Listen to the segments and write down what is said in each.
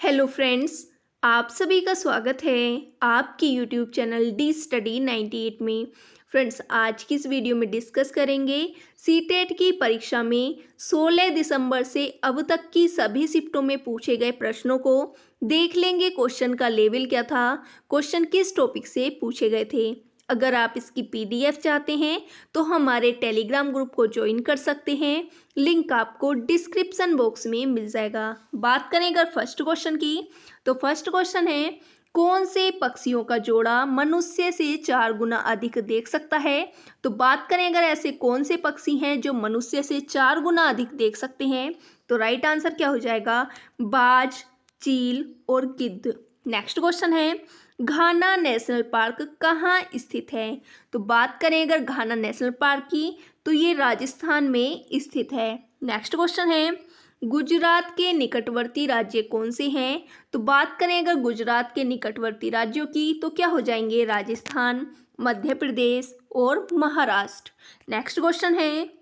Hello friends, आप सभी का स्वागत है आपकी यूट्यूब चैनल डी स्टडी 98 में। फ्रेंड्स, आज की इस वीडियो में डिस्कस करेंगे सीटेट की परीक्षा में 16 दिसंबर से अब तक की सभी शिफ्टों में पूछे गए प्रश्नों को देख लेंगे। क्वेश्चन का लेवल क्या था, क्वेश्चन किस टॉपिक से पूछे गए थे। अगर आप इसकी पीडीएफ चाहते हैं तो हमारे टेलीग्राम ग्रुप को ज्वाइन कर सकते हैं, लिंक आपको डिस्क्रिप्शन बॉक्स में मिल जाएगा। बात करें अगर फर्स्ट क्वेश्चन की, तो फर्स्ट क्वेश्चन है कौन से पक्षियों का जोड़ा मनुष्य से 4 गुना अधिक देख सकता है। तो बात करें अगर ऐसे कौन से पक्षी हैं जो मनुष्य से 4 गुना अधिक देख सकते हैं, तो राइट आंसर क्या हो जाएगा, बाज, चील और गिद्ध। नेक्स्ट क्वेश्चन है घाना नेशनल पार्क कहाँ स्थित है। तो बात करें अगर घाना नेशनल पार्क की, तो ये राजस्थान में स्थित है। नेक्स्ट क्वेश्चन है गुजरात के निकटवर्ती राज्य कौन से हैं। तो बात करें अगर गुजरात के निकटवर्ती राज्यों की, तो क्या हो जाएंगे, राजस्थान, मध्य प्रदेश और महाराष्ट्र। नेक्स्ट क्वेश्चन है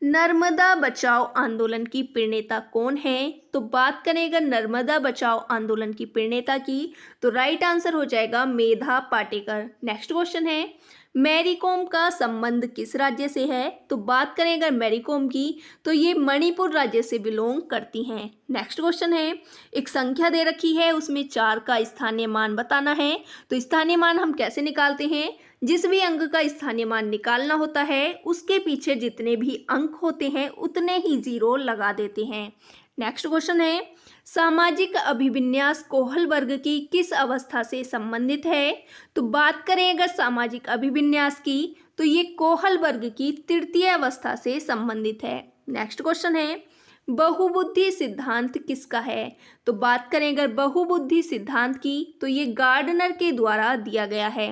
नर्मदा बचाओ आंदोलन की प्रणेता कौन है। तो बात करें अगर नर्मदा बचाओ आंदोलन की प्रणेता की, तो राइट आंसर हो जाएगा मेधा पाटेकर। नेक्स्ट क्वेश्चन है मैरी कॉम का संबंध किस राज्य से है। तो बात करें अगर मैरी कॉम की, तो ये मणिपुर राज्य से बिलोंग करती हैं। नेक्स्ट क्वेश्चन है एक संख्या दे रखी है, उसमें 4 का स्थानीय मान बताना है। तो स्थानीय मान हम कैसे निकालते हैं, जिस भी अंक का स्थानीय मान निकालना होता है उसके पीछे जितने भी अंक होते हैं उतने ही जीरो लगा देते हैं। नेक्स्ट क्वेश्चन है सामाजिक अभिविन्यास कोहल वर्ग की किस अवस्था से संबंधित है। तो बात करें अगर सामाजिक अभिविन्यास की, तो ये कोहल वर्ग की तृतीय अवस्था से संबंधित है। नेक्स्ट क्वेश्चन है बहुबुद्धि सिद्धांत किसका है। तो बात करें अगर बहुबुद्धि सिद्धांत की, तो ये गार्डनर के द्वारा दिया गया है।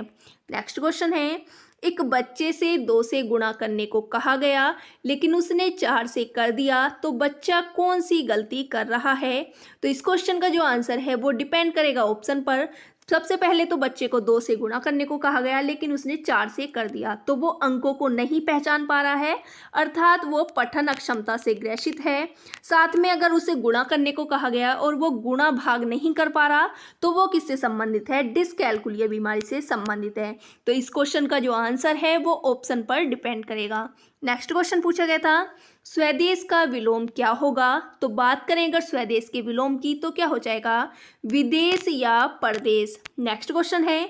नेक्स्ट क्वेश्चन है एक बच्चे से 2 से गुणा करने को कहा गया लेकिन उसने 4 से कर दिया, तो बच्चा कौन सी गलती कर रहा है। तो इस क्वेश्चन का जो आंसर है वो डिपेंड करेगा ऑप्शन पर। सबसे पहले तो बच्चे को 2 से गुणा करने को कहा गया लेकिन उसने 4 से कर दिया, तो वो अंकों को नहीं पहचान पा रहा है, अर्थात वो पठन अक्षमता से ग्रसित है। साथ में अगर उसे गुणा करने को कहा गया और वो गुणा भाग नहीं कर पा रहा, तो वो किससे संबंधित है, डिसकैलकुलिया बीमारी से संबंधित है। तो इस क्वेश्चन का जो आंसर है वो ऑप्शन पर डिपेंड करेगा। नेक्स्ट क्वेश्चन पूछा गया था स्वदेश का विलोम क्या होगा। तो बात करें अगर स्वदेश के विलोम की, तो क्या हो जाएगा, विदेश या परदेश। नेक्स्ट क्वेश्चन है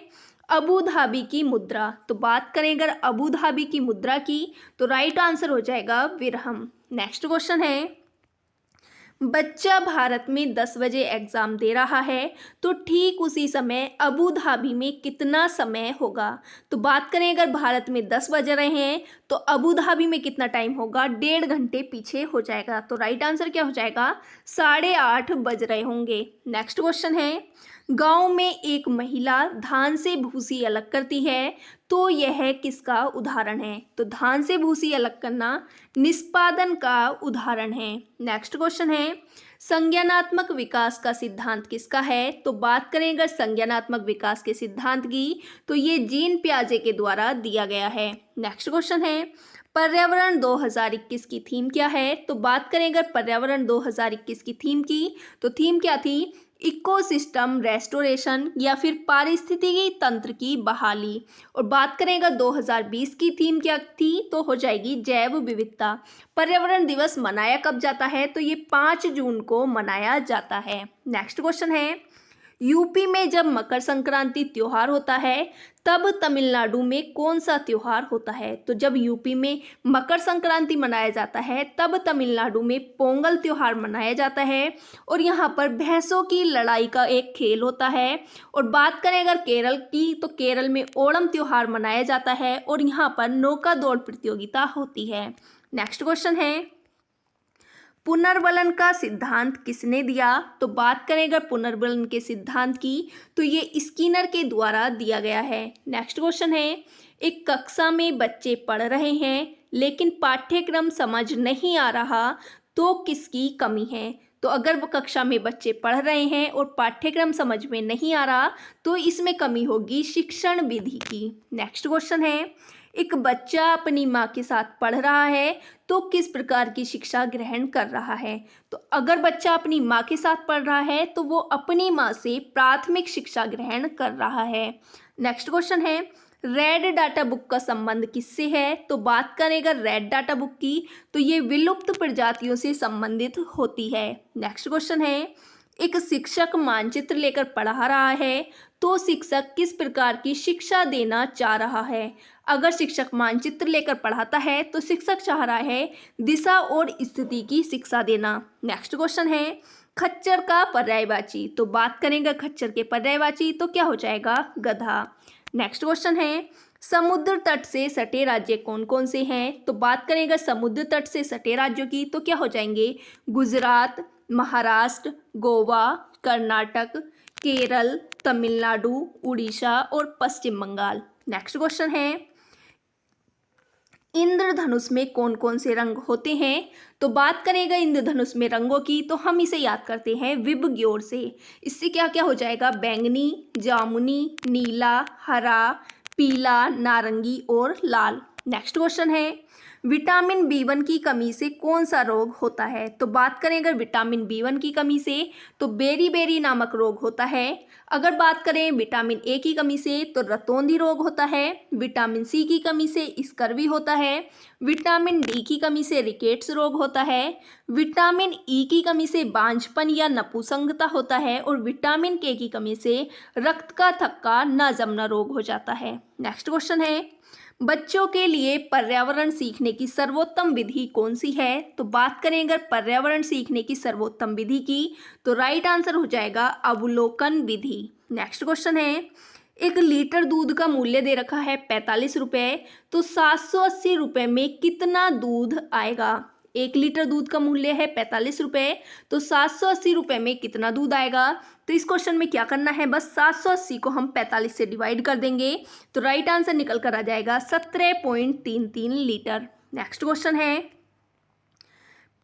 अबू धाबी की मुद्रा। तो बात करें अगर अबू धाबी की मुद्रा की, तो राइट आंसर हो जाएगा विरहम। नेक्स्ट क्वेश्चन है बच्चा भारत में 10 बजे एग्जाम दे रहा है, तो ठीक उसी समय अबू धाबी में कितना समय होगा। तो बात करें अगर भारत में 10 बज रहे हैं, तो अबू धाबी में कितना टाइम होगा, 1.5 घंटे पीछे हो जाएगा। तो राइट आंसर क्या हो जाएगा, 8:30 बज रहे होंगे। नेक्स्ट क्वेश्चन है गांव में एक महिला धान से भूसी अलग करती है, तो यह किसका उदाहरण है। तो धान से भूसी अलग करना निष्पादन का उदाहरण है। नेक्स्ट क्वेश्चन है संज्ञानात्मक विकास का सिद्धांत किसका है। तो बात करें अगर संज्ञानात्मक विकास के सिद्धांत की, तो ये जीन पियाजे के द्वारा दिया गया है। नेक्स्ट क्वेश्चन है पर्यावरण 2021 की थीम क्या है। तो बात करें अगर पर्यावरण 2021 की थीम की, तो थीम क्या थी, इकोसिस्टम रेस्टोरेशन या फिर पारिस्थितिकी तंत्र की बहाली। और बात करें अगर 2020 की थीम क्या थी, तो हो जाएगी जैव विविधता। पर्यावरण दिवस मनाया कब जाता है, तो ये 5 जून को मनाया जाता है। नेक्स्ट क्वेश्चन है यूपी में जब मकर संक्रांति त्योहार होता है, तब तमिलनाडु में कौन सा त्योहार होता है। तो जब यूपी में मकर संक्रांति मनाया जाता है, तब तमिलनाडु में पोंगल त्योहार मनाया जाता है और यहाँ पर भैंसों की लड़ाई का एक खेल होता है। और बात करें अगर केरल की, तो केरल में ओणम त्योहार मनाया जाता है और यहाँ पर नौका दौड़ प्रतियोगिता होती है। नेक्स्ट क्वेश्चन है पुनर्बलन का सिद्धांत किसने दिया। तो बात करें अगर पुनर्बलन के सिद्धांत की, तो ये स्किनर के द्वारा दिया गया है। नेक्स्ट क्वेश्चन है एक कक्षा में बच्चे पढ़ रहे हैं लेकिन पाठ्यक्रम समझ नहीं आ रहा, तो किसकी कमी है। तो अगर वो कक्षा में बच्चे पढ़ रहे हैं और पाठ्यक्रम समझ में नहीं आ रहा, तो इसमें कमी होगी शिक्षण विधि की। नेक्स्ट क्वेश्चन है एक बच्चा अपनी माँ के साथ पढ़ रहा है तो किस प्रकार की शिक्षा ग्रहण कर रहा है। तो अगर बच्चा अपनी माँ के साथ पढ़ रहा है तो वो अपनी माँ से प्राथमिक शिक्षा ग्रहण कर रहा है। नेक्स्ट क्वेश्चन है, रेड डाटा बुक का संबंध किससे है। तो बात करेगा रेड डाटा बुक की, तो ये विलुप्त प्रजातियों से संबंधित होती है। नेक्स्ट क्वेश्चन है, एक शिक्षक मानचित्र लेकर पढ़ा रहा है तो शिक्षक किस प्रकार की शिक्षा देना चाह रहा है। अगर शिक्षक मानचित्र लेकर पढ़ाता है तो शिक्षक चाह रहा है दिशा और स्थिति की शिक्षा देना। नेक्स्ट क्वेश्चन है, खच्चर का पर्यायवाची। तो बात करेंगे खच्चर के पर्यायवाची, तो क्या हो जाएगा, गधा। नेक्स्ट क्वेश्चन है, समुद्र तट से सटे राज्य कौन कौन से हैं। तो बात करेंगे समुद्र तट से सटे राज्यों की, तो क्या हो जाएंगे, गुजरात, महाराष्ट्र, गोवा, कर्नाटक, केरल, तमिलनाडु, उड़ीसा और पश्चिम बंगाल। नेक्स्ट क्वेश्चन है, इंद्रधनुष में कौन कौन से रंग होते हैं। तो बात करेगा इंद्रधनुष में रंगों की, तो हम इसे याद करते हैं विबग्योर से। इससे क्या क्या हो जाएगा, बैंगनी, जामुनी, नीला, हरा, पीला, नारंगी और लाल। नेक्स्ट क्वेश्चन है, विटामिन बी1 की कमी से कौन सा रोग होता है। तो बात करें अगर विटामिन बी1 की कमी से, तो बेरी नामक रोग होता है। अगर बात करें विटामिन ए की कमी से, तो रतौंधी रोग होता है। विटामिन सी की कमी से स्कर्वी होता है। विटामिन डी की कमी से रिकेट्स रोग होता है। विटामिन ई की कमी से बांझपन या नपुंसकता होता है। और विटामिन के की कमी से रक्त का थक्का न जमना रोग हो जाता है। नेक्स्ट क्वेश्चन है, बच्चों के लिए पर्यावरण सीखने की सर्वोत्तम विधि कौन सी है। तो बात करें अगर पर्यावरण सीखने की सर्वोत्तम विधि की, तो राइट आंसर हो जाएगा अवलोकन विधि। नेक्स्ट क्वेश्चन है, एक लीटर दूध का मूल्य दे रखा है 45 रुपये, तो 780 रुपये में कितना दूध आएगा। 1 लीटर दूध का मूल्य है 45 रुपये, तो 780 रुपये में कितना दूध आएगा। तो इस क्वेश्चन में क्या करना है, बस 780 को हम 45 से डिवाइड कर देंगे, तो राइट आंसर निकल कर आ जाएगा 17.33 लीटर। नेक्स्ट क्वेश्चन है,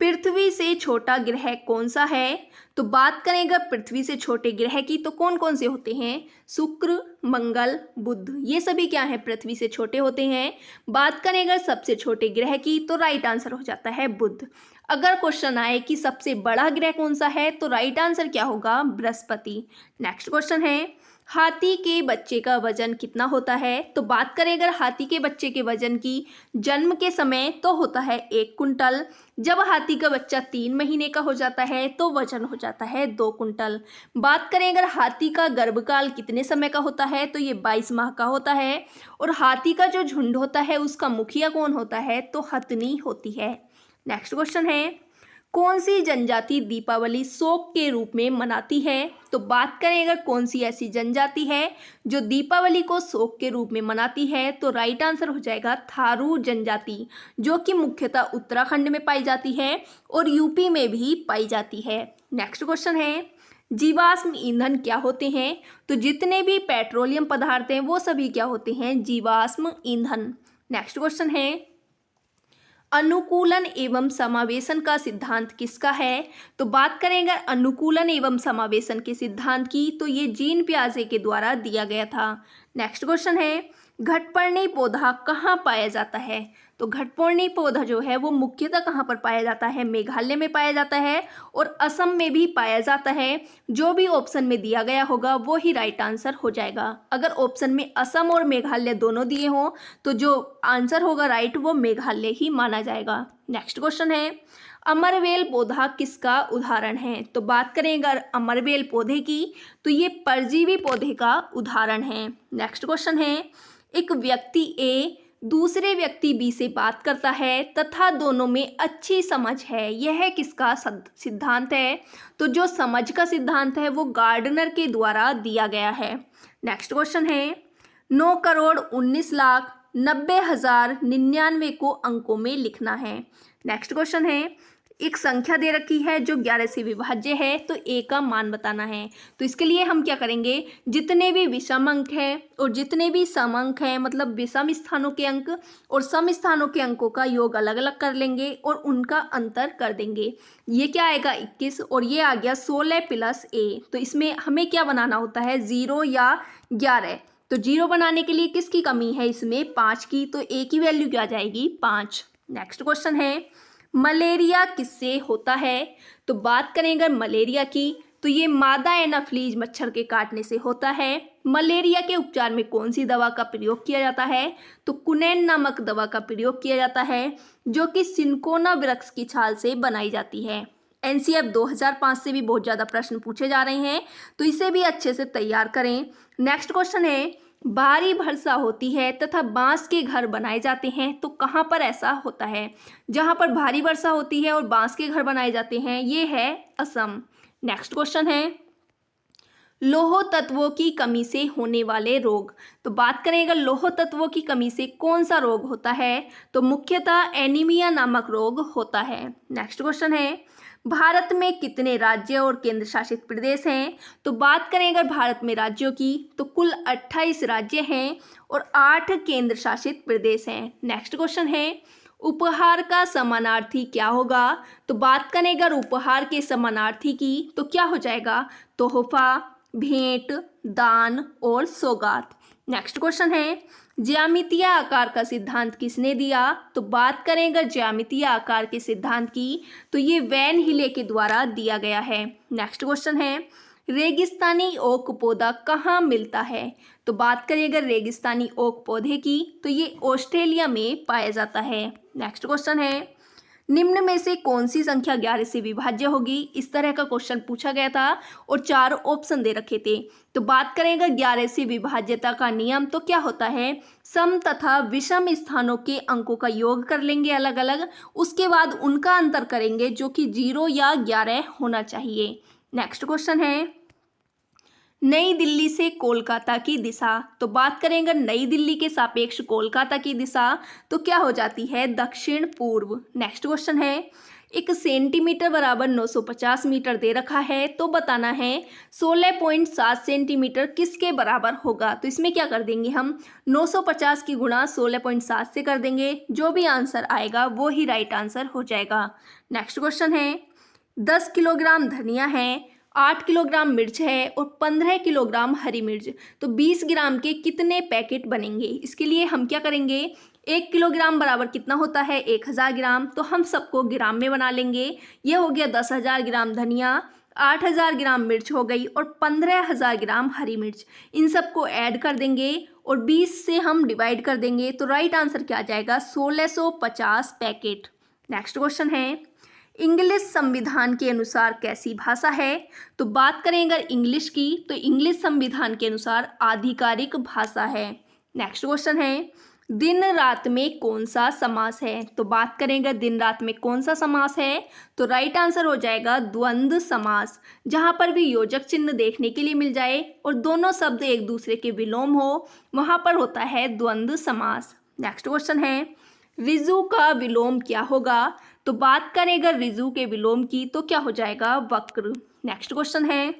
पृथ्वी से छोटा ग्रह कौन सा है। तो बात करेंगे पृथ्वी से छोटे ग्रह की, तो कौन कौन से होते हैं, शुक्र, मंगल, बुध, ये सभी क्या है, पृथ्वी से छोटे होते हैं। बात करेंगे सबसे छोटे ग्रह की, तो राइट आंसर हो जाता है बुध। अगर क्वेश्चन आए कि सबसे बड़ा ग्रह कौन सा है, तो राइट आंसर क्या होगा, बृहस्पति। नेक्स्ट क्वेश्चन है, हाथी के बच्चे का वजन कितना होता है। तो बात करें अगर हाथी के बच्चे के वजन की, जन्म के समय तो होता है 1 कुंटल। जब हाथी का बच्चा 3 महीने का हो जाता है तो वजन हो जाता है 2 कुंटल। बात करें अगर हाथी का गर्भकाल कितने समय का होता है, तो ये 22 माह का होता है। और हाथी का जो झुंड होता है उसका मुखिया कौन होता है, तो हथनी होती है। नेक्स्ट क्वेश्चन है, कौन सी जनजाति दीपावली शोक के रूप में मनाती है। तो बात करें अगर कौन सी ऐसी जनजाति है जो दीपावली को शोक के रूप में मनाती है, तो राइट आंसर हो जाएगा थारू जनजाति, जो कि मुख्यतः उत्तराखंड में पाई जाती है और यूपी में भी पाई जाती है। नेक्स्ट क्वेश्चन है, जीवाश्म ईंधन क्या होते हैं। तो जितने भी पेट्रोलियम पदार्थ हैं वो सभी क्या होते हैं, जीवाश्म ईंधन। नेक्स्ट क्वेश्चन है, अनुकूलन एवं समावेशन का सिद्धांत किसका है। तो बात करेंगे अनुकूलन एवं समावेशन के सिद्धांत की, तो ये जीन पियाजे के द्वारा दिया गया था। नेक्स्ट क्वेश्चन है, घटपर्णी पौधा कहाँ पाया जाता है। तो घटपर्णी पौधा जो है वो मुख्यतः कहाँ पर पाया जाता है, मेघालय में पाया जाता है और असम में भी पाया जाता है। जो भी ऑप्शन में दिया गया होगा वो ही राइट आंसर हो जाएगा। अगर ऑप्शन में असम और मेघालय दोनों दिए हों तो जो आंसर होगा राइट वो मेघालय ही माना जाएगा। नेक्स्ट क्वेश्चन है, अमरवेल पौधा किसका उदाहरण है। तो बात करें अगर अमरवेल पौधे की, तो ये परजीवी पौधे का उदाहरण है। नेक्स्ट क्वेश्चन है, एक व्यक्ति ए दूसरे व्यक्ति बी से बात करता है तथा दोनों में अच्छी समझ है, यह किसका सिद्धांत है। तो जो समझ का सिद्धांत है वो गार्डनर के द्वारा दिया गया है। नेक्स्ट क्वेश्चन है, 9,19,90,099 को अंकों में लिखना है। नेक्स्ट क्वेश्चन है, एक संख्या दे रखी है जो 11 से विभाज्य है, तो ए का मान बताना है। तो इसके लिए हम क्या करेंगे, जितने भी विषम अंक हैं और जितने भी सम अंक हैं, मतलब विषम स्थानों के अंक और सम स्थानों के अंकों का योग अलग अलग कर लेंगे और उनका अंतर कर देंगे। ये क्या आएगा 21 और ये आ गया 16 + a। तो इसमें हमें क्या बनाना होता है, 0 या 11। तो 0 बनाने के लिए किसकी कमी है इसमें, 5 की, तो a की वैल्यू क्या आ जाएगी, 5। नेक्स्ट क्वेश्चन है मलेरिया किससे होता है, तो बात करें अगर मलेरिया की तो ये मादा एनाफ्लीज मच्छर के काटने से होता है। मलेरिया के उपचार में कौन सी दवा का प्रयोग किया जाता है, तो कुनैन नामक दवा का प्रयोग किया जाता है जो कि सिनकोना वृक्ष की छाल से बनाई जाती है। एनसीएफ 2005 से भी बहुत ज़्यादा प्रश्न पूछे जा रहे हैं, तो इसे भी अच्छे से तैयार करें। नेक्स्ट क्वेश्चन है भारी वर्षा होती है तथा बांस के घर बनाए जाते हैं, तो कहाँ पर ऐसा होता है, जहाँ पर भारी वर्षा होती है और बांस के घर बनाए जाते हैं, ये है असम। नेक्स्ट क्वेश्चन है लौह तत्वों की कमी से होने वाले रोग, तो बात करें अगर लौह तत्वों की कमी से कौन सा रोग होता है, तो मुख्यतः एनीमिया नामक रोग होता है। नेक्स्ट क्वेश्चन है भारत में कितने राज्य और केंद्र शासित प्रदेश हैं, तो बात करें अगर भारत में राज्यों की तो कुल 28 राज्य हैं और 8 केंद्र शासित प्रदेश हैं। नेक्स्ट क्वेश्चन है उपहार का समानार्थी क्या होगा, तो बात करें अगर उपहार के समानार्थी की तो क्या हो जाएगा, तोहफा, भेंट, दान और सौगात। नेक्स्ट क्वेश्चन है ज्यामितीय आकार का सिद्धांत किसने दिया, तो बात करें अगर ज्यामितीय आकार के सिद्धांत की तो ये वैन हिले के द्वारा दिया गया है। नेक्स्ट क्वेश्चन है रेगिस्तानी ओक पौधा कहाँ मिलता है, तो बात करें अगर रेगिस्तानी ओक पौधे की तो ये ऑस्ट्रेलिया में पाया जाता है। नेक्स्ट क्वेश्चन है निम्न में से कौन सी संख्या 11 से विभाज्य होगी, इस तरह का क्वेश्चन पूछा गया था और 4 ऑप्शन दे रखे थे। तो बात करें अगर 11 से विभाज्यता का नियम तो क्या होता है, सम तथा विषम स्थानों के अंकों का योग कर लेंगे अलग अलग, उसके बाद उनका अंतर करेंगे जो कि 0 या 11 होना चाहिए। नेक्स्ट क्वेश्चन है नई दिल्ली से कोलकाता की दिशा, तो बात करें अगर नई दिल्ली के सापेक्ष कोलकाता की दिशा तो क्या हो जाती है, दक्षिण पूर्व। नेक्स्ट क्वेश्चन है 1 सेंटीमीटर बराबर 950 मीटर दे रखा है, तो बताना है 16.7 सेंटीमीटर किसके बराबर होगा, तो इसमें क्या कर देंगे हम 950 की गुणा 16.7 से कर देंगे, जो भी आंसर आएगा वो ही राइट आंसर हो जाएगा। नेक्स्ट क्वेश्चन है 10 किलोग्राम धनिया है, 8 किलोग्राम मिर्च है और 15 किलोग्राम हरी मिर्च, तो 20 ग्राम के कितने पैकेट बनेंगे, इसके लिए हम क्या करेंगे 1 किलोग्राम बराबर कितना होता है 1000 ग्राम, तो हम सबको ग्राम में बना लेंगे। ये हो गया 10,000 ग्राम धनिया, 8,000 ग्राम मिर्च हो गई और 15,000 ग्राम हरी मिर्च, इन सबको ऐड कर देंगे और 20 से हम डिवाइड कर देंगे, तो राइट आंसर क्या आ जाएगा 1650 पैकेट। नेक्स्ट क्वेश्चन है इंग्लिश संविधान के अनुसार कैसी भाषा है, तो बात करें अगर इंग्लिश की तो इंग्लिश संविधान के अनुसार आधिकारिक भाषा है। नेक्स्ट क्वेश्चन है दिन रात में कौन सा समास है, तो बात करें अगर दिन रात में कौन सा समास है, तो राइट आंसर हो जाएगा द्वंद्व समास, जहां पर भी योजक चिन्ह देखने के लिए मिल जाए और दोनों शब्द एक दूसरे के विलोम हो, वहां पर होता है द्वंद्व समास। नेक्स्ट क्वेश्चन है रिजु का विलोम क्या होगा, तो बात करें अगर रिजु के विलोम की तो क्या हो जाएगा वक्र। नेक्स्ट क्वेश्चन है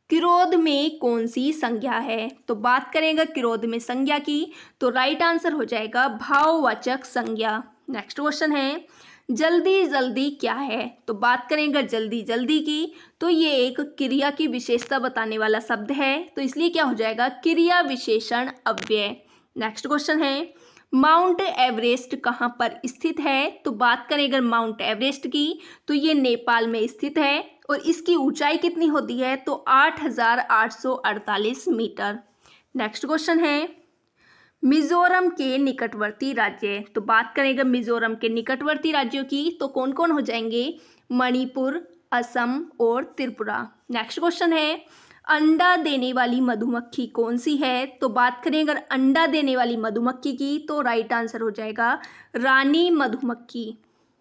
किरोध में कौन सी संज्ञा है, तो बात करें अगर किरोध में संज्ञा की तो राइट आंसर हो जाएगा भाववाचक संज्ञा। नेक्स्ट क्वेश्चन है जल्दी जल्दी क्या है, तो बात करें अगर जल्दी जल्दी की तो ये एक क्रिया की विशेषता बताने वाला शब्द है, तो इसलिए क्या हो जाएगा क्रिया विशेषण अव्यय। नेक्स्ट क्वेश्चन है माउंट एवरेस्ट कहाँ पर स्थित है, तो बात करें अगर माउंट एवरेस्ट की तो ये नेपाल में स्थित है और इसकी ऊंचाई कितनी होती है, तो 8,848 मीटर। नेक्स्ट क्वेश्चन है मिजोरम के निकटवर्ती राज्य, तो बात करें अगर मिजोरम के निकटवर्ती राज्यों की तो कौन कौन हो जाएंगे मणिपुर, असम और त्रिपुरा। नेक्स्ट क्वेश्चन है अंडा देने वाली मधुमक्खी कौन सी है, तो बात करें अगर अंडा देने वाली मधुमक्खी की तो राइट आंसर हो जाएगा रानी मधुमक्खी।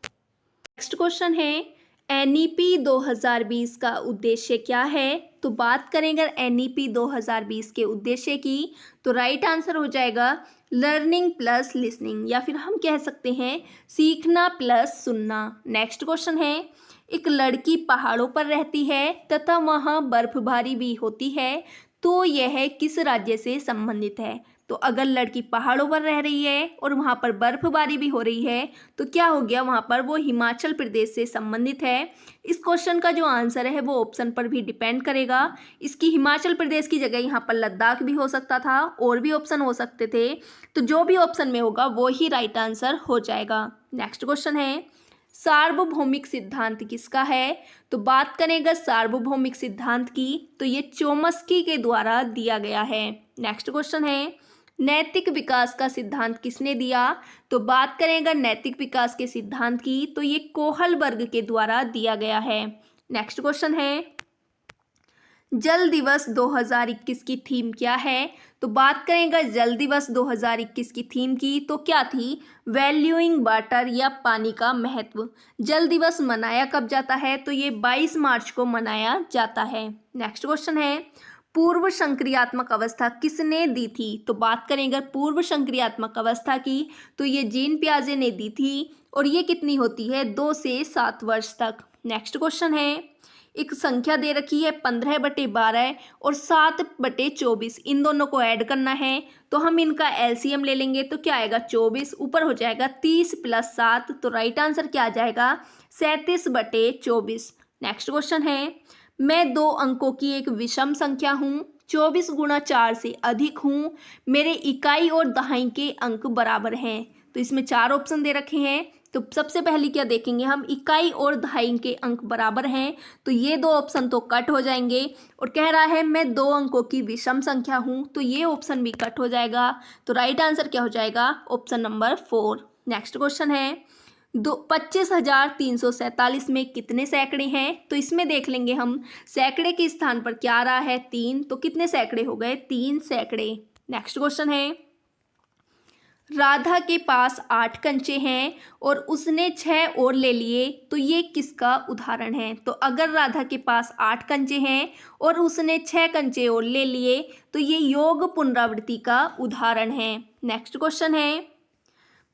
नेक्स्ट क्वेश्चन है एनईपी 2020 का उद्देश्य क्या है, तो बात करें अगर एनईपी 2020 के उद्देश्य की तो राइट आंसर हो जाएगा लर्निंग प्लस लिसनिंग, या फिर हम कह सकते हैं सीखना प्लस सुनना। नेक्स्ट क्वेश्चन है एक लड़की पहाड़ों पर रहती है तथा वहाँ बर्फबारी भी होती है, तो यह किस राज्य से संबंधित है, तो अगर लड़की पहाड़ों पर रह रही है और वहाँ पर बर्फबारी भी हो रही है तो क्या हो गया, वहाँ पर वो हिमाचल प्रदेश से संबंधित है। इस क्वेश्चन का जो आंसर है वो ऑप्शन पर भी डिपेंड करेगा। इसकी हिमाचल प्रदेश की जगह यहाँ पर लद्दाख भी हो सकता था, और भी ऑप्शन हो सकते थे, तो जो भी ऑप्शन में होगा वो ही राइट आंसर हो जाएगा। नेक्स्ट क्वेश्चन है, सार्वभौमिक सिद्धांत किसका है? तो बात करेंगे सार्वभौमिक सिद्धांत की, तो ये चोम्स्की के द्वारा दिया गया है। नेक्स्ट क्वेश्चन है, नैतिक विकास का सिद्धांत किसने दिया? तो बात करेंगे नैतिक विकास के सिद्धांत की, तो ये कोहलबर्ग के द्वारा दिया गया है। नेक्स्ट क्वेश्चन है, जल दिवस 2021 की थीम क्या है? तो बात करेंगे जल दिवस 2021 की थीम की, तो क्या थी? वैल्यूइंग वाटर, या पानी का महत्व। जल दिवस मनाया कब जाता है? तो ये 22 मार्च को मनाया जाता है। नेक्स्ट क्वेश्चन है, पूर्व संक्रियात्मक अवस्था किसने दी थी? तो बात करेंगे पूर्व संक्रियात्मक अवस्था की, तो ये जीन पियाजे ने दी थी, और ये कितनी होती है? 2 से 7 वर्ष तक। नेक्स्ट क्वेश्चन है, एक संख्या दे रखी है 15/12 और 7/24, इन दोनों को ऐड करना है, तो हम इनका एलसीएम ले लेंगे, तो क्या आएगा? 24, ऊपर हो जाएगा 30 + 7, तो राइट आंसर क्या आ जाएगा? 37/24। नेक्स्ट क्वेश्चन है, मैं 2 अंकों की एक विषम संख्या हूँ, 24 × 4 से अधिक हूँ, मेरे इकाई और दहाई के अंक बराबर हैं। तो इसमें 4 ऑप्शन दे रखे हैं, तो सबसे पहले क्या देखेंगे हम, इकाई और दहाई के अंक बराबर हैं, तो ये 2 ऑप्शन तो कट हो जाएंगे, और कह रहा है मैं 2 अंकों की विषम संख्या हूँ, तो ये ऑप्शन भी कट हो जाएगा, तो राइट आंसर क्या हो जाएगा? Option number 4। नेक्स्ट क्वेश्चन है, 25,347 में कितने सैकड़े हैं? तो इसमें देख लेंगे हम, सैकड़े के स्थान पर क्या आ रहा है? 3, तो कितने सैकड़े हो गए? 3 सैकड़े। नेक्स्ट क्वेश्चन है, राधा के पास 8 कंचे हैं और उसने 6 और ले लिए, तो ये किसका उदाहरण है? तो अगर राधा के पास 8 कंचे हैं और उसने 6 कंचे और ले लिए, तो ये योग पुनरावृत्ति का उदाहरण है। नेक्स्ट क्वेश्चन है,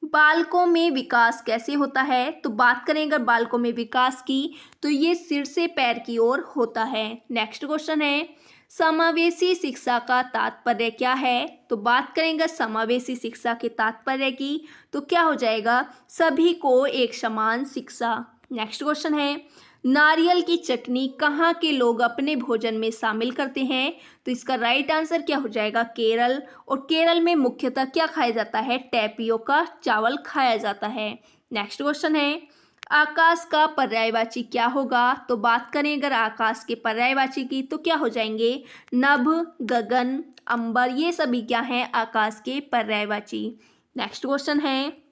बालकों में विकास कैसे होता है? तो बात करें अगर बालकों में विकास की, तो ये सिर से पैर की ओर होता है। नेक्स्ट क्वेश्चन है, समावेशी शिक्षा का तात्पर्य क्या है? तो बात करेंगे समावेशी शिक्षा के तात्पर्य की, तो क्या हो जाएगा? सभी को एक समान शिक्षा। नेक्स्ट क्वेश्चन है, नारियल की चटनी कहाँ के लोग अपने भोजन में शामिल करते हैं? तो इसका राइट आंसर क्या हो जाएगा? केरल। और केरल में मुख्यतः क्या खाया जाता है? टैपियोका चावल खाया जाता है। नेक्स्ट क्वेश्चन है, आकाश का पर्यायवाची क्या होगा? तो बात करें अगर आकाश के पर्यायवाची की, तो क्या हो जाएंगे? नभ, गगन, अंबर, ये सभी क्या हैं? आकाश के पर्यायवाची। नेक्स्ट क्वेश्चन है,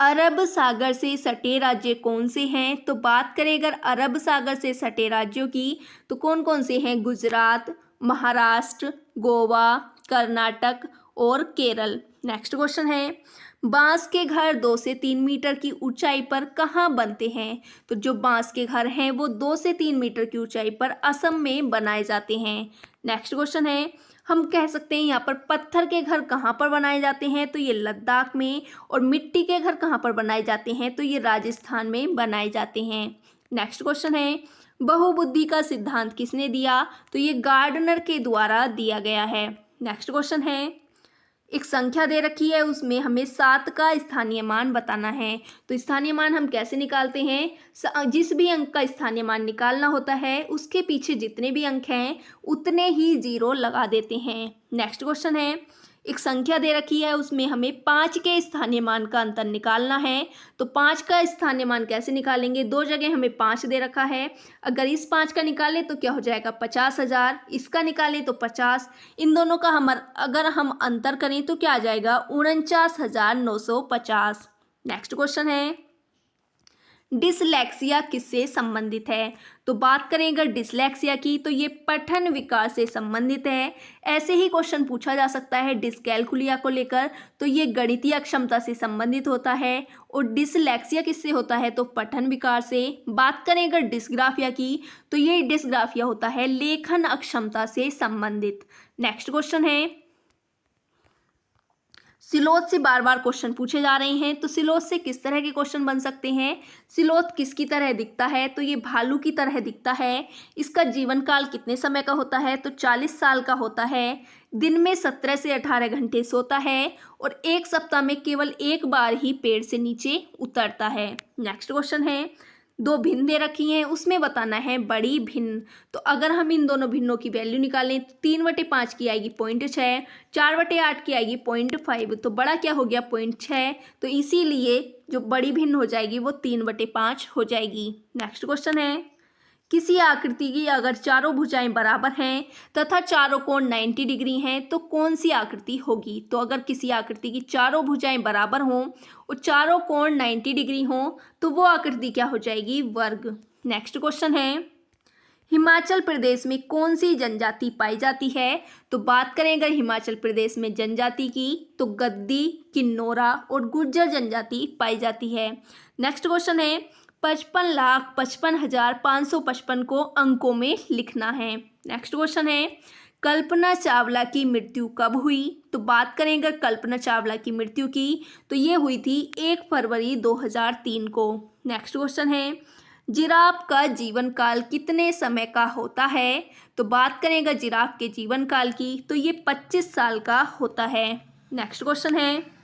अरब सागर से सटे राज्य कौन से हैं? तो बात करें अगर अरब सागर से सटे राज्यों की, तो कौन कौन से हैं? गुजरात, महाराष्ट्र, गोवा, कर्नाटक और केरल। नेक्स्ट क्वेश्चन है, बांस के घर 2 से 3 मीटर की ऊंचाई पर कहाँ बनते हैं? तो जो बांस के घर हैं वो 2 से 3 मीटर की ऊंचाई पर असम में बनाए जाते हैं। नेक्स्ट क्वेश्चन है, हम कह सकते हैं यहाँ पर पत्थर के घर कहाँ पर बनाए जाते हैं? तो ये लद्दाख में। और मिट्टी के घर कहाँ पर बनाए जाते हैं? तो ये राजस्थान में बनाए जाते हैं। नेक्स्ट क्वेश्चन है, बहुबुद्धि का सिद्धांत किसने दिया? तो ये गार्डनर के द्वारा दिया गया है। नेक्स्ट क्वेश्चन है, एक संख्या दे रखी है, उसमें हमें 7 का स्थानीय मान बताना है। तो स्थानीय मान हम कैसे निकालते हैं? जिस भी अंक का स्थानीय मान निकालना होता है उसके पीछे जितने भी अंक हैं उतने ही 0 लगा देते हैं। नेक्स्ट क्वेश्चन है, एक संख्या दे रखी है, उसमें हमें 5 के स्थानीय मान का अंतर निकालना है। तो 5 का स्थानीय मान कैसे निकालेंगे? 2 जगह हमें 5 दे रखा है, अगर इस 5 का निकालें तो क्या हो जाएगा? 50,000, इसका निकालें तो 50, इन दोनों का अगर हम अंतर करें तो क्या आ जाएगा? 49,950। नेक्स्ट क्वेश्चन है, डिसलेक्सिया किससे संबंधित है? तो बात करें अगर डिसलेक्सिया की, तो ये पठन विकार से संबंधित है। ऐसे ही क्वेश्चन पूछा जा सकता है डिसकैलकुलिया को लेकर, तो ये गणितीय अक्षमता से संबंधित होता है। और डिसलेक्सिया किससे होता है? तो पठन विकार से। बात करें अगर डिस्ग्राफिया की, तो ये डिस्ग्राफिया होता है लेखन अक्षमता से संबंधित। नेक्स्ट क्वेश्चन है, सिलोथ से बार बार क्वेश्चन पूछे जा रहे हैं, तो सिलोथ से किस तरह के क्वेश्चन बन सकते हैं। सिलोथ किसकी तरह दिखता है, तो ये भालू की तरह दिखता है। इसका जीवन काल कितने समय का होता है, तो 40 साल का होता है। दिन में 17 से 18 घंटे सोता है और एक सप्ताह में केवल एक बार ही पेड़ से नीचे उतरता है। नेक्स्ट क्वेश्चन है, दो भिन्न दे रखी हैं, उसमें बताना है बड़ी भिन्न। तो अगर हम इन दोनों भिन्नों की वैल्यू निकालें तो 3/5 की आएगी 0.6, 4/8 की आएगी 0.5, तो बड़ा क्या हो गया 0.6। तो इसीलिए जो बड़ी भिन्न हो जाएगी वो 3/5 हो जाएगी। नेक्स्ट क्वेश्चन है, किसी आकृति की अगर चारों भुजाएं बराबर हैं तथा चारों कोण 90 डिग्री हैं तो कौन सी आकृति होगी। तो अगर किसी आकृति की चारों भुजाएं बराबर हों और चारों कोण 90 डिग्री हों तो वो आकृति क्या हो जाएगी, वर्ग। नेक्स्ट क्वेश्चन है, हिमाचल प्रदेश में कौन सी जनजाति पाई जाती है। तो बात करें अगर हिमाचल प्रदेश में जनजाति की, तो गद्दी, किन्नौरा और गुर्जर जनजाति पाई जाती है। नेक्स्ट क्वेश्चन है, 55,55,555 को अंकों में लिखना है। नेक्स्ट क्वेश्चन है, कल्पना चावला की मृत्यु कब हुई। तो बात करें अगर कल्पना चावला की मृत्यु की, तो ये हुई थी 1 फरवरी 2003 को। नेक्स्ट क्वेश्चन है, जिराफ का जीवन काल कितने समय का होता है। तो बात करें अगर जिराफ के जीवन काल की, तो ये 25 साल का होता है। नेक्स्ट क्वेश्चन है,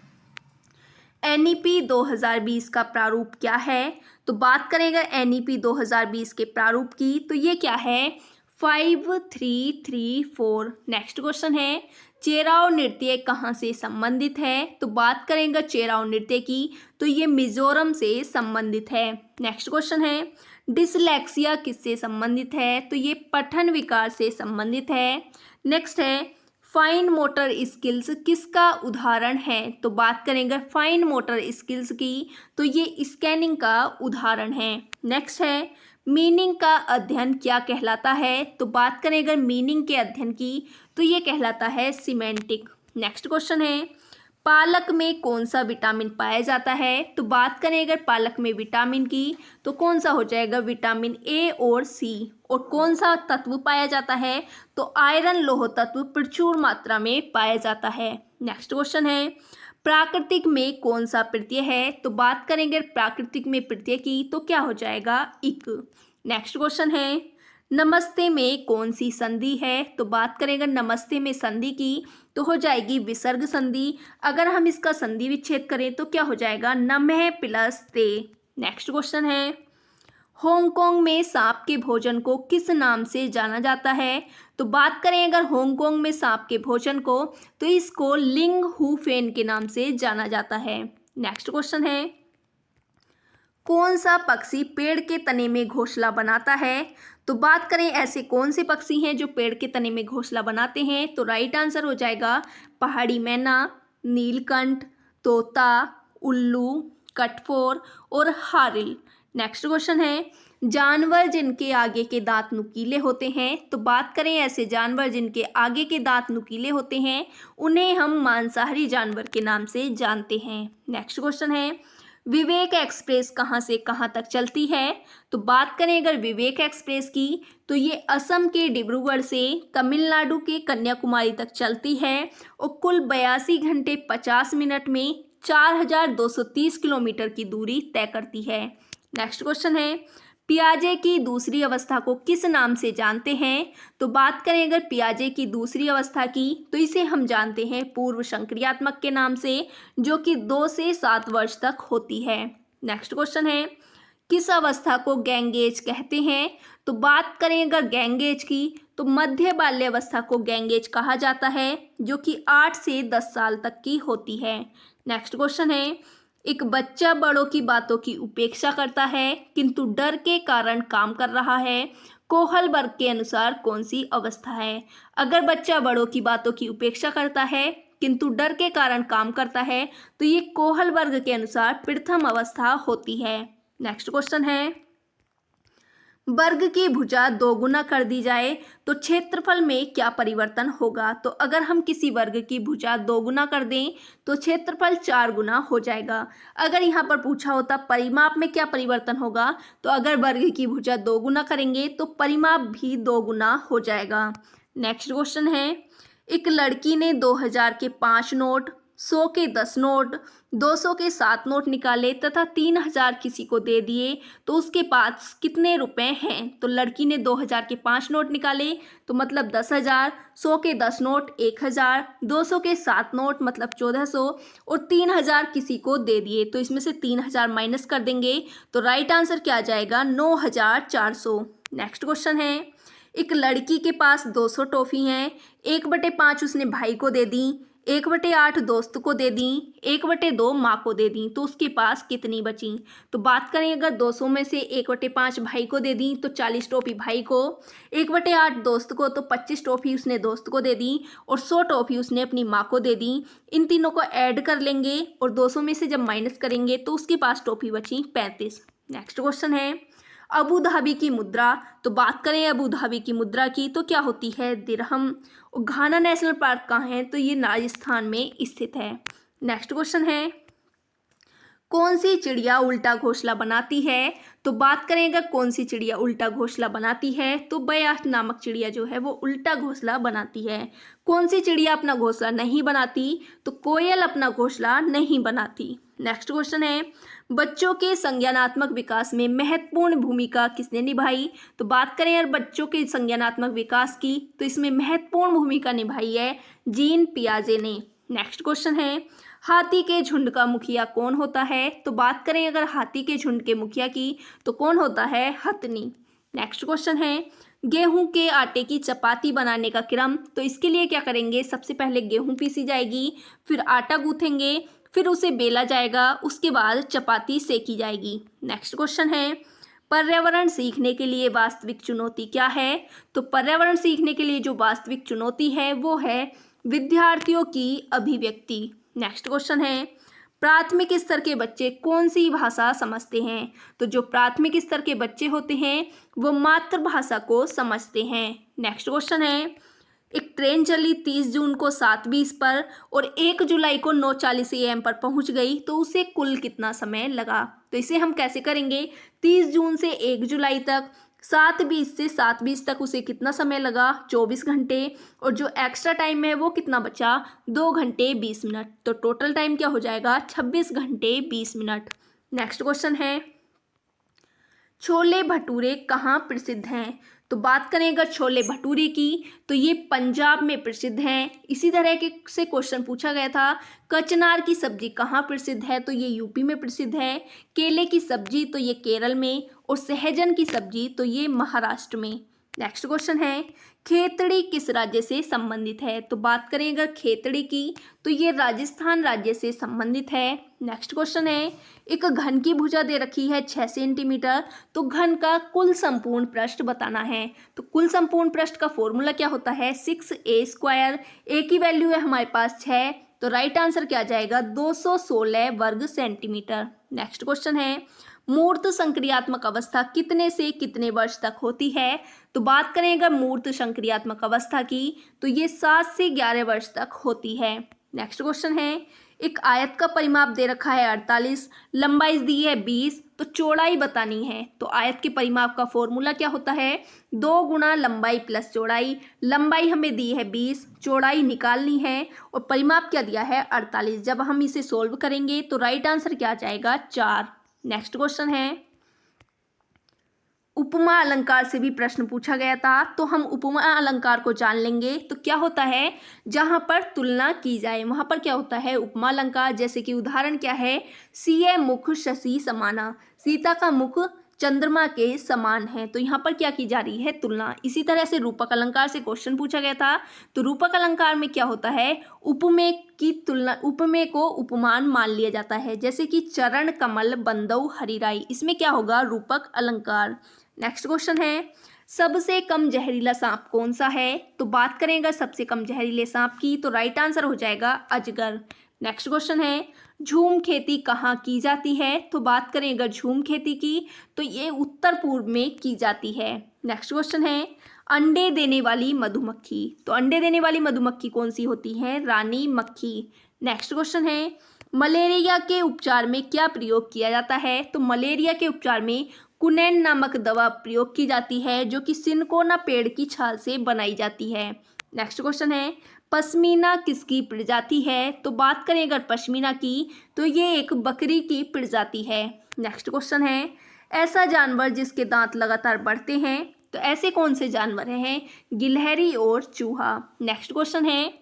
NEP 2020 का प्रारूप क्या है। तो बात करें अगर NEP 2020 के प्रारूप की, तो ये क्या है, 5334। नेक्स्ट क्वेश्चन है, चेराव नृत्य कहाँ से संबंधित है। तो बात करें अगर चेराव नृत्य की, तो ये मिजोरम से संबंधित है। नेक्स्ट क्वेश्चन है, डिसलेक्सिया किससे संबंधित है। तो ये पठन विकार से संबंधित है। नेक्स्ट है, फाइन मोटर स्किल्स किसका उदाहरण है। तो बात करें अगर फाइन मोटर स्किल्स की, तो ये स्कैनिंग का उदाहरण है। नेक्स्ट है, मीनिंग का अध्ययन क्या कहलाता है। तो बात करें अगर मीनिंग के अध्ययन की, तो ये कहलाता है सिमेंटिक। नेक्स्ट क्वेश्चन है, पालक में कौन सा विटामिन पाया जाता है। तो बात करें अगर पालक में विटामिन की, तो कौन सा हो जाएगा, विटामिन A और C। और कौन सा तत्व पाया जाता है, तो आयरन लौह तत्व प्रचुर मात्रा में पाया जाता है। नेक्स्ट क्वेश्चन है, प्राकृतिक में कौन सा प्रत्यय है। तो बात करें अगर प्राकृतिक में प्रत्यय की, तो क्या हो जाएगा, इक। नेक्स्ट क्वेश्चन है, नमस्ते में कौन सी संधि है। तो बात करें अगर नमस्ते में संधि की, तो हो जाएगी विसर्ग संधि। अगर हम इसका संधि विच्छेद करें तो क्या हो जाएगा, नमः प्लस ते। नेक्स्ट क्वेश्चन है, हांगकांग में सांप के भोजन को किस नाम से जाना जाता है। तो बात करें अगर हांगकांग में सांप के भोजन को, तो इसको लिंग हु फेन के नाम से जाना जाता है। नेक्स्ट क्वेश्चन है, कौन सा पक्षी पेड़ के तने में घोंसला बनाता है। तो बात करें ऐसे कौन से पक्षी हैं जो पेड़ के तने में घोंसला बनाते हैं। तो राइट आंसर हो जाएगा पहाड़ी मैना, नीलकंठ, तोता, उल्लू, कटफोर और हारिल। नेक्स्ट क्वेश्चन है, जानवर जिनके आगे के दांत नुकीले होते हैं। तो बात करें ऐसे जानवर जिनके आगे के दांत नुकीले होते हैं, उन्हें हम मांसाहारी जानवर के नाम से जानते हैं। नेक्स्ट क्वेश्चन है, विवेक एक्सप्रेस कहाँ से कहाँ तक चलती है। तो बात करें अगर विवेक एक्सप्रेस की, तो ये असम के डिब्रूगढ़ से तमिलनाडु के कन्याकुमारी तक चलती है और कुल 82 घंटे 50 मिनट में 4230 किलोमीटर की दूरी तय करती है। नेक्स्ट क्वेश्चन है, पियाजे की दूसरी अवस्था को किस नाम से जानते हैं। तो बात करें अगर पियाजे की दूसरी अवस्था की, तो इसे हम जानते हैं पूर्व संक्रियात्मक के नाम से, जो कि 2 से 7 वर्ष तक होती है। नेक्स्ट क्वेश्चन है, किस अवस्था को गैंगेज कहते हैं। तो बात करें अगर गैंगेज की, तो मध्य बाल्यावस्था को गैंगेज कहा जाता है, जो कि 8 से 10 साल तक की होती है। नेक्स्ट क्वेश्चन है, एक बच्चा बड़ों की बातों की उपेक्षा करता है किंतु डर के कारण काम कर रहा है, कोहल वर्ग के अनुसार कौन सी अवस्था है। अगर बच्चा बड़ों की बातों की उपेक्षा करता है किंतु डर के कारण काम करता है, तो ये कोहल वर्ग के अनुसार प्रथम अवस्था होती है। नेक्स्ट क्वेश्चन है, वर्ग की भुजा दोगुना कर दी जाए तो क्षेत्रफल में क्या परिवर्तन होगा। तो अगर हम किसी वर्ग की भुजा दोगुना कर दें तो क्षेत्रफल 4 गुना हो जाएगा। अगर यहाँ पर पूछा होता परिमाप में क्या परिवर्तन होगा, तो अगर वर्ग की भुजा दोगुना करेंगे तो परिमाप भी 2 गुना हो जाएगा। नेक्स्ट क्वेश्चन है, एक लड़की ने 2000 के 5 नोट 100 के 10 नोट, 200 के 7 नोट निकाले तथा 3000 किसी को दे दिए तो उसके पास कितने रुपए हैं? तो लड़की ने 2000 के 5 नोट निकाले तो मतलब 10,000, 100 के 10 नोट 1000, 200 के 7 नोट मतलब 1400 और 3000 किसी को दे दिए तो इसमें से 3000 माइनस कर देंगे तो राइट आंसर क्या आ जाएगा? 9400। नेक्स्ट क्वेश्चन है, एक लड़की के पास 200 टॉफी हैं, 1/5 उसने भाई को दे दी, 1/8 दोस्त को दे दी, 1/2 माँ को दे दी तो उसके पास कितनी बची? तो बात करें अगर 200 में से 1/5 भाई को दे दी तो 40 टॉफी भाई को, 1/8 दोस्त को तो 25 टॉफी उसने दोस्त को दे दी और 100 टॉफी उसने अपनी माँ को दे दी। इन तीनों को ऐड कर लेंगे और 200 में से जब माइनस करेंगे तो उसके पास टॉफी बची 35। नेक्स्ट क्वेश्चन है, अबू धाबी की मुद्रा। तो बात करें अबू धाबी की मुद्रा की तो क्या होती है? दिरहम। और घाना नेशनल पार्क कहाँ है? तो ये राजस्थान में स्थित है। नेक्स्ट क्वेश्चन है, कौन सी चिड़िया उल्टा घोंसला बनाती है? तो बात करें अगर कौन सी चिड़िया उल्टा घोंसला बनाती है तो बयास नामक चिड़िया जो है वो उल्टा घोंसला बनाती है। कौन सी चिड़िया अपना घोंसला नहीं बनाती? तो कोयल अपना घोंसला नहीं बनाती। नेक्स्ट क्वेश्चन है, बच्चों के संज्ञानात्मक विकास में महत्वपूर्ण भूमिका किसने निभाई? तो बात करें यार बच्चों के संज्ञानात्मक विकास की तो इसमें महत्वपूर्ण भूमिका निभाई है जीन पियाजे ने। नेक्स्ट क्वेश्चन है, हाथी के झुंड का मुखिया कौन होता है? तो बात करें अगर हाथी के झुंड के मुखिया की तो कौन होता है? हथनी। नेक्स्ट क्वेश्चन है, गेहूं के आटे की चपाती बनाने का क्रम। तो इसके लिए क्या करेंगे, सबसे पहले गेहूं पीसी जाएगी, फिर आटा गूंथेंगे, फिर उसे बेला जाएगा, उसके बाद चपाती सेकी जाएगी। नेक्स्ट क्वेश्चन है, पर्यावरण सीखने के लिए वास्तविक चुनौती क्या है? तो पर्यावरण सीखने के लिए जो वास्तविक चुनौती है वो है विद्यार्थियों की अभिव्यक्ति। नेक्स्ट क्वेश्चन है, प्राथमिक स्तर के बच्चे कौन सी भाषा समझते हैं? तो जो प्राथमिक स्तर के बच्चे होते हैं वो मातृभाषा को समझते हैं। नेक्स्ट क्वेश्चन है, एक ट्रेन चली 30 जून को 7:20 पर और 1 जुलाई को 9:40 AM पर पहुंच गई तो उसे कुल कितना समय लगा? तो इसे हम कैसे करेंगे, 30 जून से 1 जुलाई तक 7:20 से 7:20 तक उसे कितना समय लगा? 24 घंटे। और जो एक्स्ट्रा टाइम है वो कितना बचा? 2 घंटे 20 मिनट। तो टोटल टाइम क्या हो जाएगा? 26 घंटे 20 मिनट। नेक्स्ट क्वेश्चन है, छोले भटूरे कहाँ प्रसिद्ध हैं? तो बात करें अगर छोले भटूरे की तो ये पंजाब में प्रसिद्ध हैं। इसी तरह के से क्वेश्चन पूछा गया था, कचनार की सब्जी कहाँ प्रसिद्ध है? तो ये यूपी में प्रसिद्ध है। केले की सब्जी तो ये केरल में और सहजन की सब्जी तो ये महाराष्ट्र में। नेक्स्ट क्वेश्चन है, खेतड़ी किस राज्य से संबंधित है? तो बात करें अगर खेतड़ी की तो ये राजस्थान राज्य से संबंधित है। नेक्स्ट क्वेश्चन है, एक घन की भुजा दे रखी है 6 सेंटीमीटर तो घन का कुल संपूर्ण पृष्ठ बताना है। तो कुल संपूर्ण पृष्ठ का फॉर्मूला क्या होता है? 6a²। ए की वैल्यू है हमारे पास 6 तो राइट आंसर क्या आ जाएगा? 216 वर्ग सेंटीमीटर। नेक्स्ट क्वेश्चन है, मूर्त संक्रियात्मक अवस्था कितने से कितने वर्ष तक होती है? तो बात करें अगर मूर्त संक्रियात्मक अवस्था की तो ये 7 से 11 वर्ष तक होती है। नेक्स्ट क्वेश्चन है, एक आयत का परिमाप दे रखा है 48, लंबाई दी है 20 तो चौड़ाई बतानी है। तो आयत के परिमाप का फॉर्मूला क्या होता है? 2 गुना लंबाई प्लस चौड़ाई। लंबाई हमें दी है 20, चौड़ाई निकालनी है और परिमाप क्या दिया है? 48। जब हम इसे सोल्व करेंगे तो राइट आंसर क्या आ जाएगा? 4। नेक्स्ट क्वेश्चन है, उपमा अलंकार से भी प्रश्न पूछा गया था तो हम उपमा अलंकार को जान लेंगे। तो क्या होता है, जहां पर तुलना की जाए वहां पर क्या होता है? उपमा अलंकार। जैसे कि उदाहरण क्या है, सीए मुख शशि समाना, सीता का मुख चंद्रमा के समान है। तो यहाँ पर क्या की जा रही है? तुलना। इसी तरह से रूपक अलंकार से क्वेश्चन पूछा गया था तो रूपक अलंकार में क्या होता है? उपमेय की तुलना, उपमेय को उपमान मान लिया जाता है। जैसे कि चरण कमल बंदौ हरिराई, इसमें क्या होगा? रूपक अलंकार। नेक्स्ट क्वेश्चन है, सबसे कम जहरीला सांप कौन सा है? तो बात करें अगर सबसे कम जहरीले सांप की तो राइट आंसर हो जाएगा अजगर। नेक्स्ट क्वेश्चन है, झूम खेती कहाँ की जाती है? तो बात करें अगर झूम खेती की तो ये उत्तर पूर्व में की जाती है। नेक्स्ट क्वेश्चन है, अंडे देने वाली मधुमक्खी। तो अंडे देने वाली मधुमक्खी कौन सी होती है? रानी मक्खी। नेक्स्ट क्वेश्चन है, मलेरिया के उपचार में क्या प्रयोग किया जाता है? तो मलेरिया के उपचार में कुनैन नामक दवा प्रयोग की जाती है जो कि सिनकोना पेड़ की छाल से बनाई जाती है। नेक्स्ट क्वेश्चन है, पश्मीना किसकी प्रजाति है? तो बात करें अगर पश्मीना की, तो ये एक बकरी की प्रजाति है। नेक्स्ट क्वेश्चन है, ऐसा जानवर जिसके दांत लगातार बढ़ते हैं, तो ऐसे कौन से जानवर हैं? गिलहरी और चूहा। नेक्स्ट क्वेश्चन है,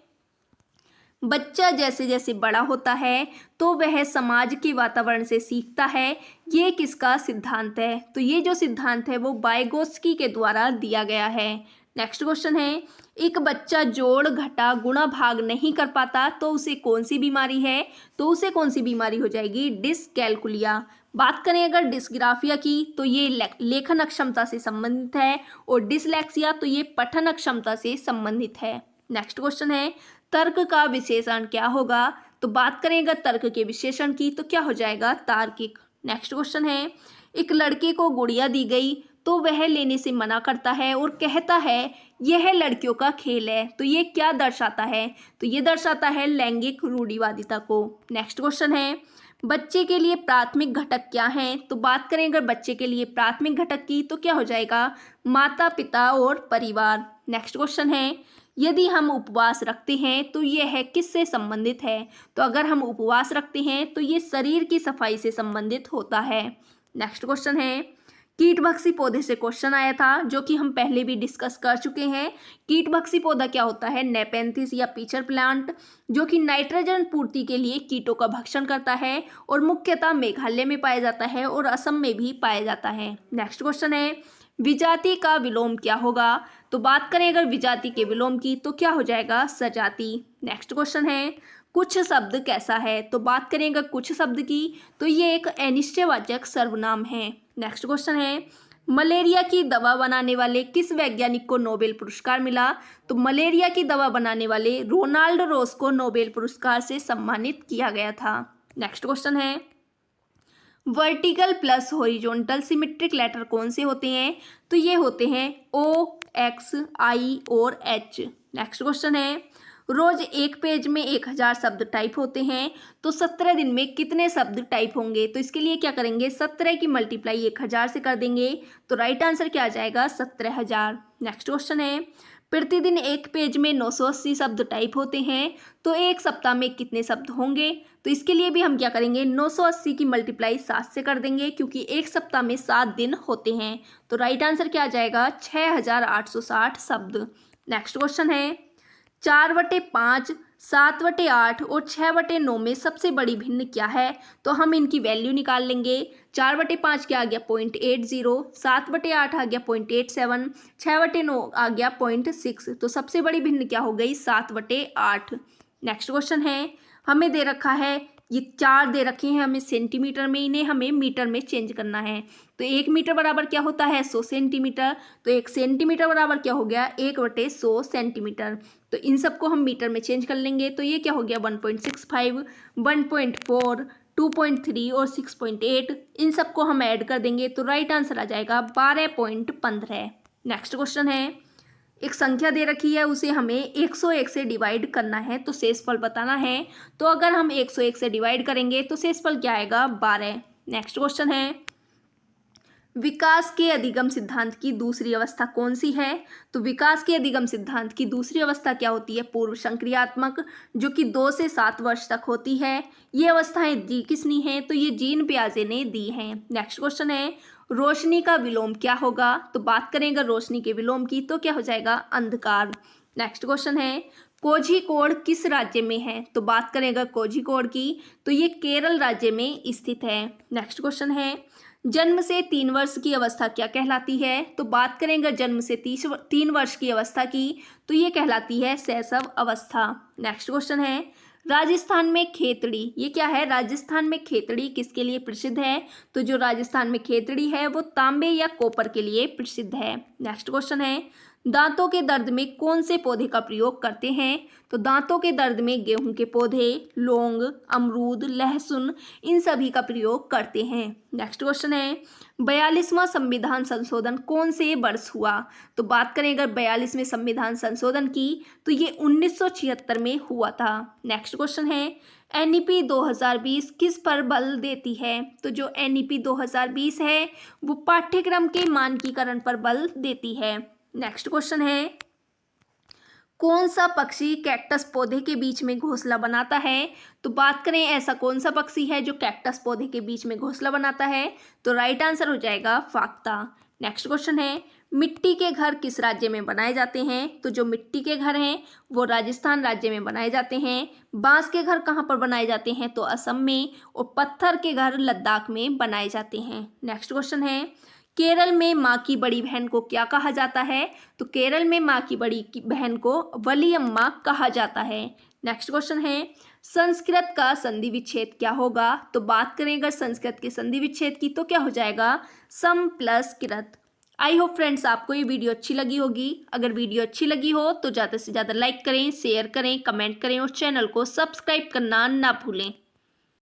बच्चा जैसे जैसे बड़ा होता है तो वह समाज के वातावरण से सीखता है, ये किसका सिद्धांत है? तो ये जो सिद्धांत है वो वाइगोत्स्की के द्वारा दिया गया है। नेक्स्ट क्वेश्चन है, एक बच्चा जोड़ घटा गुणा भाग नहीं कर पाता तो उसे कौन सी बीमारी है? तो उसे कौन सी बीमारी हो जाएगी? डिसकैलकुलिया। बात करें अगर डिस्ग्राफिया की, तो ये लेखन अक्षमता से संबंधित है, और डिसलेक्सिया तो ये पठन अक्षमता से संबंधित है। नेक्स्ट क्वेश्चन है, तर्क का विशेषण क्या होगा? तो बात करें अगर तर्क के विशेषण की, तो क्या हो जाएगा? तार्किक। नेक्स्ट क्वेश्चन है, एक लड़के को गुड़िया दी गई तो वह लेने से मना करता है और कहता है यह लड़कियों का खेल है, तो ये क्या दर्शाता है? तो ये दर्शाता है लैंगिक रूढ़िवादिता को। नेक्स्ट क्वेश्चन है, बच्चे के लिए प्राथमिक घटक क्या हैं? तो बात करें अगर बच्चे के लिए प्राथमिक घटक की, तो क्या हो जाएगा? माता पिता और परिवार। नेक्स्ट क्वेश्चन है, यदि हम उपवास रखते हैं तो यह किससे संबंधित है? तो अगर हम उपवास रखते हैं तो ये शरीर की सफाई से संबंधित होता है। नेक्स्ट क्वेश्चन है, कीटभक्षी पौधे से क्वेश्चन आया था, जो कि हम पहले भी डिस्कस कर चुके हैं। कीटभक्षी पौधा क्या होता है? नेपेंथिस या पीचर प्लांट, जो कि नाइट्रोजन पूर्ति के लिए कीटों का भक्षण करता है और मुख्यतः मेघालय में पाया जाता है और असम में भी पाया जाता है। नेक्स्ट क्वेश्चन है, विजाति का विलोम क्या होगा? तो बात करें अगर विजाति के विलोम की, तो क्या हो जाएगा? सजाति। नेक्स्ट क्वेश्चन है, कुछ शब्द कैसा है? तो बात करें अगर कुछ शब्द की, तो ये एक अनिश्चयवाचक सर्वनाम है। नेक्स्ट क्वेश्चन है, मलेरिया की दवा बनाने वाले किस वैज्ञानिक को नोबेल पुरस्कार मिला? तो मलेरिया की दवा बनाने वाले रोनाल्ड रोस को नोबेल पुरस्कार से सम्मानित किया गया था। नेक्स्ट क्वेश्चन है, vertical plus horizontal symmetric letter कौन से होते हैं? तो ये होते हैं O, X, I और H। नेक्स्ट क्वेश्चन है, रोज एक पेज में 1000 शब्द टाइप होते हैं, तो 17 दिन में कितने शब्द टाइप होंगे? तो इसके लिए क्या करेंगे? 17 की मल्टीप्लाई 1000 से कर देंगे, तो राइट आंसर क्या आ जाएगा? 17,000। नेक्स्ट क्वेश्चन है, प्रतिदिन एक पेज में 980 शब्द टाइप होते हैं, तो एक सप्ताह में कितने शब्द होंगे? तो इसके लिए भी हम क्या करेंगे? 980 की मल्टीप्लाई 7 से कर देंगे, क्योंकि एक सप्ताह में 7 दिन होते हैं, तो राइट आंसर क्या आ जाएगा? 6860 शब्द। नेक्स्ट क्वेश्चन है, 4/5, 7/8 और 6/9 में सबसे बड़ी भिन्न क्या है? तो हम इनकी वैल्यू निकाल लेंगे। 4/5 क्या आ गया? 0.80, 7/8 आ गया 0.87, 6/9 आ गया 0.6, तो सबसे बड़ी भिन्न क्या हो गई? 7/8। नेक्स्ट क्वेश्चन है, हमें दे रखा है, ये 4 दे रखे हैं हमें सेंटीमीटर में, इन्हें हमें मीटर में चेंज करना है। तो 1 मीटर बराबर क्या होता है? 100 सेंटीमीटर। तो 1 सेंटीमीटर बराबर क्या हो गया? 1/100 सेंटीमीटर। तो इन सबको हम मीटर में चेंज कर लेंगे, तो ये क्या हो गया? 1.65, 1.4, 2.3 और 6.8, इन सबको हम ऐड कर देंगे, तो राइट आंसर आ जाएगा 12.15। नेक्स्ट क्वेश्चन है, एक संख्या दे रखी है, उसे हमें 101 से डिवाइड करना है, तो शेषफल बताना है। तो अगर हम 101 से डिवाइड करेंगे तो शेषफल क्या आएगा? 12। नेक्स्ट क्वेश्चन है, विकास के अधिगम सिद्धांत की दूसरी अवस्था कौन सी है? तो विकास के अधिगम सिद्धांत की दूसरी अवस्था क्या होती है? पूर्व संक्रियात्मक, जो कि 2 से 7 वर्ष तक होती है। ये अवस्थाएं दी किसने हैं? तो ये जीन पियाजे ने दी हैं। नेक्स्ट क्वेश्चन है, रोशनी का विलोम क्या होगा? तो बात करेंगे रोशनी के विलोम की, तो क्या हो जाएगा? अंधकार। नेक्स्ट क्वेश्चन है, कोझिकोड किस राज्य में है? तो बात करेंगे कोझिकोड की, तो ये केरल राज्य में स्थित है। नेक्स्ट क्वेश्चन है, जन्म से 3 वर्ष की अवस्था क्या कहलाती है? तो बात करेंगे जन्म से 3 वर्ष की अवस्था की, तो ये कहलाती है शैशव अवस्था। नेक्स्ट क्वेश्चन है, राजस्थान में खेतड़ी, ये क्या है? राजस्थान में खेतड़ी किसके लिए प्रसिद्ध है? तो जो राजस्थान में खेतड़ी है वो तांबे या कॉपर के लिए प्रसिद्ध है। नेक्स्ट क्वेश्चन है, दांतों के दर्द में कौन से पौधे का प्रयोग करते हैं? तो दांतों के दर्द में गेहूं के पौधे, लौंग, अमरूद, लहसुन, इन सभी का प्रयोग करते हैं। नेक्स्ट क्वेश्चन है, 42वां संविधान संशोधन कौन से वर्ष हुआ? तो बात करें अगर 42वें संविधान संशोधन की, तो ये 1976 में हुआ था। नेक्स्ट क्वेश्चन है, NEP 2020 किस पर बल देती है? तो जो NEP 2020 है वो पाठ्यक्रम के मानकीकरण पर बल देती है। नेक्स्ट क्वेश्चन है, कौन सा पक्षी कैक्टस पौधे के बीच में घोंसला बनाता है? तो बात करें ऐसा कौन सा पक्षी है जो कैक्टस पौधे के बीच में घोंसला बनाता है? तो राइट आंसर हो जाएगा फाख्ता। नेक्स्ट क्वेश्चन है, मिट्टी के घर किस राज्य में बनाए जाते हैं? तो जो मिट्टी के घर हैं वो राजस्थान राज्य में बनाए जाते हैं। बांस के घर कहाँ पर बनाए जाते हैं? तो असम में। और पत्थर के घर लद्दाख में बनाए जाते हैं। नेक्स्ट क्वेश्चन है, केरल में माँ की बड़ी बहन को क्या कहा जाता है? तो केरल में माँ की बहन को वलियम्मा कहा जाता है। नेक्स्ट क्वेश्चन है, संस्कृत का संधि विच्छेद क्या होगा? तो बात करें अगर संस्कृत के संधि विच्छेद की तो क्या हो जाएगा? सम प्लस कृत। आई होप फ्रेंड्स आपको ये वीडियो अच्छी लगी होगी। अगर वीडियो अच्छी लगी हो तो ज़्यादा से ज़्यादा लाइक करें, शेयर करें, कमेंट करें और चैनल को सब्सक्राइब करना ना भूलें।